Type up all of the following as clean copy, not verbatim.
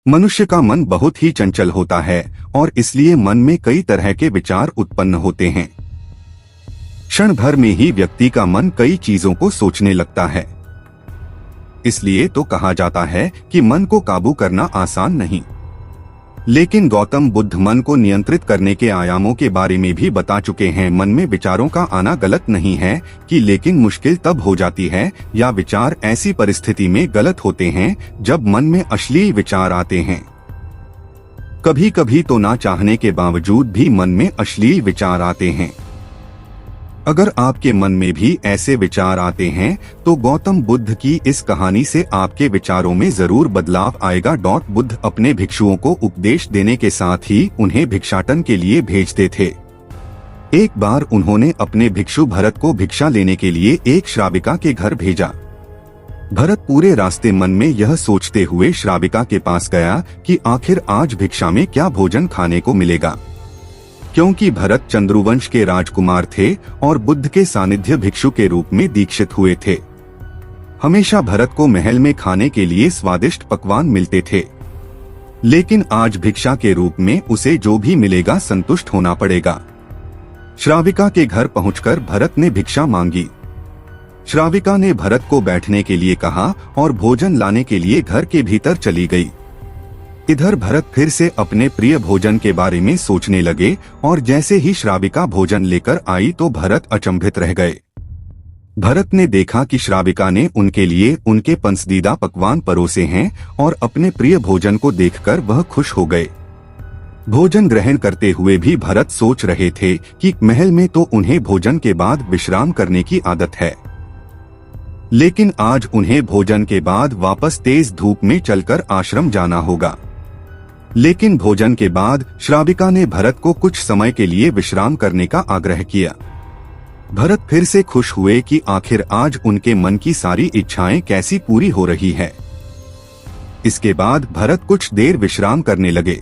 मनुष्य का मन बहुत ही चंचल होता है और इसलिए मन में कई तरह के विचार उत्पन्न होते हैं। क्षण भर में ही व्यक्ति का मन कई चीजों को सोचने लगता है। इसलिए तो कहा जाता है कि मन को काबू करना आसान नहीं। लेकिन गौतम बुद्ध मन को नियंत्रित करने के आयामों के बारे में भी बता चुके हैं। मन में विचारों का आना गलत नहीं है कि लेकिन मुश्किल तब हो जाती है या विचार ऐसी परिस्थिति में गलत होते हैं जब मन में अश्लील विचार आते हैं। कभी कभी तो ना चाहने के बावजूद भी मन में अश्लील विचार आते हैं। अगर आपके मन में भी ऐसे विचार आते हैं तो गौतम बुद्ध की इस कहानी से आपके विचारों में जरूर बदलाव आएगा। बुद्ध अपने भिक्षुओं को उपदेश देने के साथ ही उन्हें भिक्षाटन के लिए भेजते थे। एक बार उन्होंने अपने भिक्षु भरत को भिक्षा लेने के लिए एक श्राविका के घर भेजा। भरत पूरे रास्ते मन में यह सोचते हुए श्राविका के पास गया कि आखिर आज भिक्षा में क्या भोजन खाने को मिलेगा। क्योंकि भरत चंद्रवंश के राजकुमार थे और बुद्ध के सानिध्य भिक्षु के रूप में दीक्षित हुए थे। हमेशा भरत को महल में खाने के लिए स्वादिष्ट पकवान मिलते थे, लेकिन आज भिक्षा के रूप में उसे जो भी मिलेगा संतुष्ट होना पड़ेगा। श्राविका के घर पहुंचकर भरत ने भिक्षा मांगी। श्राविका ने भरत को बैठने के लिए कहा और भोजन लाने के लिए घर के भीतर चली गई। इधर भरत फिर से अपने प्रिय भोजन के बारे में सोचने लगे और जैसे ही श्राविका भोजन लेकर आई तो भरत अचंभित रह गए। भरत ने देखा कि श्राविका ने उनके लिए उनके पसंदीदा पकवान परोसे हैं और अपने प्रिय भोजन को देखकर वह खुश हो गए। भोजन ग्रहण करते हुए भी भरत सोच रहे थे कि महल में तो उन्हें भोजन के बाद विश्राम करने की आदत है, लेकिन आज उन्हें भोजन के बाद वापस तेज धूप में चलकर आश्रम जाना होगा। लेकिन भोजन के बाद श्राविका ने भरत को कुछ समय के लिए विश्राम करने का आग्रह किया। भरत फिर से खुश हुए कि आखिर आज उनके मन की सारी इच्छाएं कैसी पूरी हो रही है। इसके बाद भरत कुछ देर विश्राम करने लगे,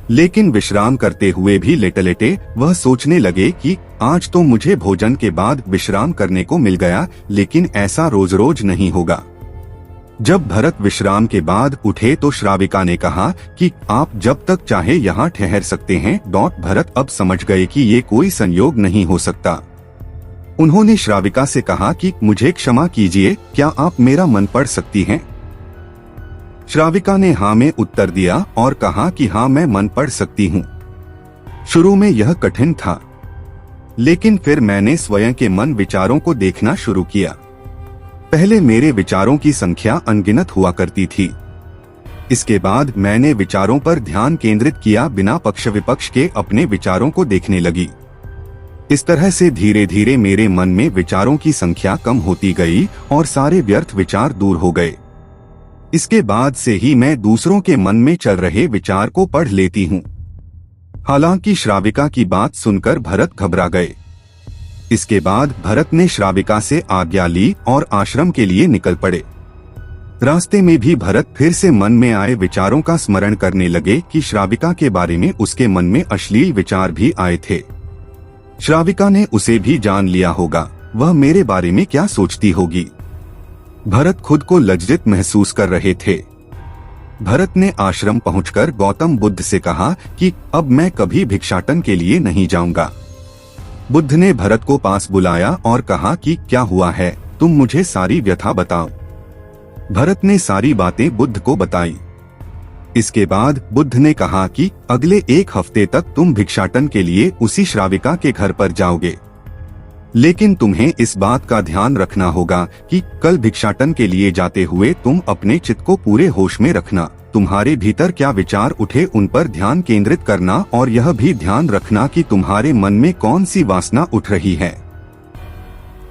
लेकिन विश्राम करते हुए भी लेटे लेटे वह सोचने लगे कि आज तो मुझे भोजन के बाद विश्राम करने को मिल गया, लेकिन ऐसा रोज रोज नहीं होगा। जब भरत विश्राम के बाद उठे तो श्राविका ने कहा कि आप जब तक चाहे यहाँ ठहर सकते हैं। भरत अब समझ गए कि ये कोई संयोग नहीं हो सकता। उन्होंने श्राविका से कहा कि मुझे क्षमा कीजिए, क्या आप मेरा मन पढ़ सकती हैं? श्राविका ने हाँ में उत्तर दिया और कहा कि हाँ, मैं मन पढ़ सकती हूँ। शुरू में यह कठिन था, लेकिन फिर मैंने स्वयं के मन विचारों को देखना शुरू किया। पहले मेरे विचारों की संख्या अनगिनत हुआ करती थी। इसके बाद मैंने विचारों पर ध्यान केंद्रित किया, बिना पक्ष विपक्ष के अपने विचारों को देखने लगी। इस तरह से धीरे धीरे मेरे मन में विचारों की संख्या कम होती गई और सारे व्यर्थ विचार दूर हो गए। इसके बाद से ही मैं दूसरों के मन में चल रहे विचार को पढ़ लेती हूँ। हालांकि श्राविका की बात सुनकर भरत घबरा गए। इसके बाद भरत ने श्राविका से आज्ञा ली और आश्रम के लिए निकल पड़े। रास्ते में भी भरत फिर से मन में आए विचारों का स्मरण करने लगे कि श्राविका के बारे में उसके मन में अश्लील विचार भी आए थे। श्राविका ने उसे भी जान लिया होगा, वह मेरे बारे में क्या सोचती होगी। भरत खुद को लज्जित महसूस कर रहे थे। भरत ने आश्रम पहुंचकर गौतम बुद्ध से कहा कि अब मैं कभी भिक्षाटन के लिए नहीं जाऊंगा। बुद्ध ने भरत को पास बुलाया और कहा कि क्या हुआ है, तुम मुझे सारी व्यथा बताओ। भरत ने सारी बातें बुद्ध को बताई। इसके बाद बुद्ध ने कहा कि अगले 1 हफ्ते तक तुम भिक्षाटन के लिए उसी श्राविका के घर पर जाओगे, लेकिन तुम्हें इस बात का ध्यान रखना होगा कि कल भिक्षाटन के लिए जाते हुए तुम अपने चित्त को पूरे होश में रखना। तुम्हारे भीतर क्या विचार उठे उन पर ध्यान केंद्रित करना और यह भी ध्यान रखना कि तुम्हारे मन में कौन सी वासना उठ रही है।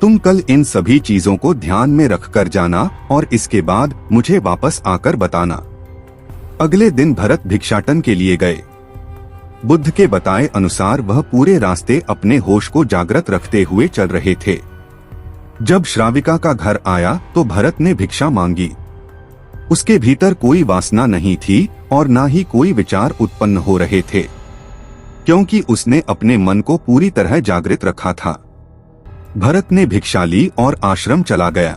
तुम कल इन सभी चीजों को ध्यान में रख कर जाना और इसके बाद मुझे वापस आकर बताना। अगले दिन भरत भिक्षाटन के लिए गए। बुद्ध के बताए अनुसार वह पूरे रास्ते अपने होश को जागृत रखते हुए चल रहे थे। जब श्राविका का घर आया तो भरत ने भिक्षा मांगी। उसके भीतर कोई वासना नहीं थी और ना ही कोई विचार उत्पन्न हो रहे थे, क्योंकि उसने अपने मन को पूरी तरह जागृत रखा था। भरत ने भिक्षा ली और आश्रम चला गया।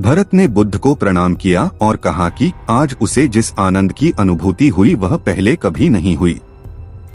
भरत ने बुद्ध को प्रणाम किया और कहा कि आज उसे जिस आनंद की अनुभूति हुई वह पहले कभी नहीं हुई।